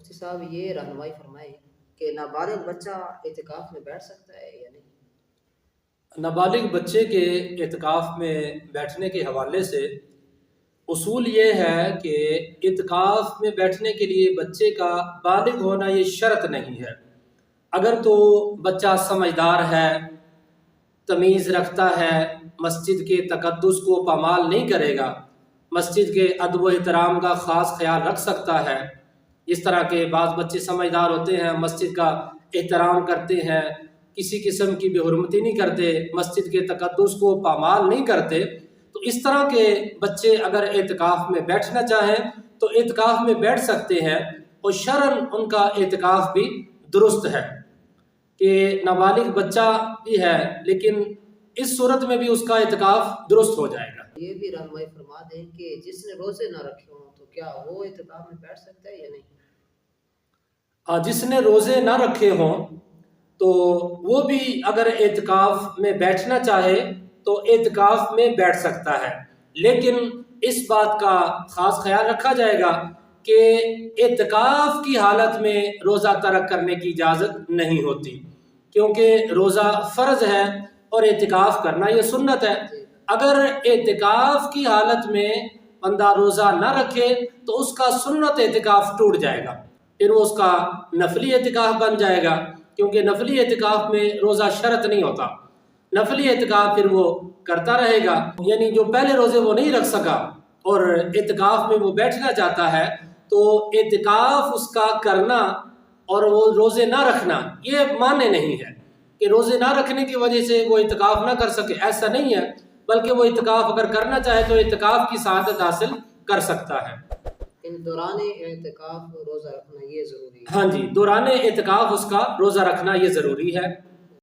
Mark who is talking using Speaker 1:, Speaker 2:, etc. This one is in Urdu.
Speaker 1: مفتی صاحب یہ رہنمائی فرمائیں کہ نابالغ بچہ اعتکاف میں بیٹھ سکتا ہے یا نہیں؟
Speaker 2: نابالغ بچے کے اعتکاف میں بیٹھنے کے حوالے سے اصول یہ ہے کہ اعتکاف میں بیٹھنے کے لیے بچے کا بالغ ہونا یہ شرط نہیں ہے۔ اگر تو بچہ سمجھدار ہے، تمیز رکھتا ہے، مسجد کے تقدس کو پامال نہیں کرے گا، مسجد کے ادب و احترام کا خاص خیال رکھ سکتا ہے، جس طرح کے بعض بچے سمجھدار ہوتے ہیں، مسجد کا احترام کرتے ہیں، کسی قسم کی بے حرمتی نہیں کرتے، مسجد کے تقدس کو پامال نہیں کرتے، تو اس طرح کے بچے اگر اعتکاف میں بیٹھنا چاہیں تو اعتکاف میں بیٹھ سکتے ہیں، اور شرعاً ان کا اعتکاف بھی درست ہے کہ نابالغ بچہ بھی ہے لیکن اس صورت میں بھی اس کا اعتکاف درست ہو جائے گا۔
Speaker 1: یہ بھی رہنمائی فرما دیں کہ جس نے روزے نہ رکھے ہوں تو کیا وہ اعتکاف میں بیٹھ سکتا ہے یا نہیں؟
Speaker 2: جس نے روزے نہ رکھے ہوں تو وہ بھی اگر اعتکاف میں بیٹھنا چاہے تو اعتکاف میں بیٹھ سکتا ہے، لیکن اس بات کا خاص خیال رکھا جائے گا کہ اعتکاف کی حالت میں روزہ ترک کرنے کی اجازت نہیں ہوتی، کیونکہ روزہ فرض ہے اور اعتکاف کرنا یہ سنت ہے۔ اگر اعتکاف کی حالت میں بندہ روزہ نہ رکھے تو اس کا سنت اعتکاف ٹوٹ جائے گا، پھر وہ اس کا نفلی اعتکاف بن جائے گا، کیونکہ نفلی اعتکاف میں روزہ شرط نہیں ہوتا، نفلی اعتکاف پھر وہ کرتا رہے گا، یعنی جو پہلے روزے وہ نہیں رکھ سکا اور اعتکاف میں وہ بیٹھنا چاہتا ہے تو اعتکاف اس کا کرنا اور وہ روزے نہ رکھنا یہ معنی نہیں ہے کہ روزے نہ رکھنے کی وجہ سے وہ اعتکاف نہ کر سکے، ایسا نہیں ہے، بلکہ وہ اعتکاف اگر کرنا چاہے تو اعتکاف کی سعادت حاصل کر سکتا ہے۔
Speaker 1: دوران اعتکاف روزہ رکھنا یہ ضروری ہے؟
Speaker 2: ہاں جی، دوران اعتکاف اس کا روزہ رکھنا یہ ضروری ہے۔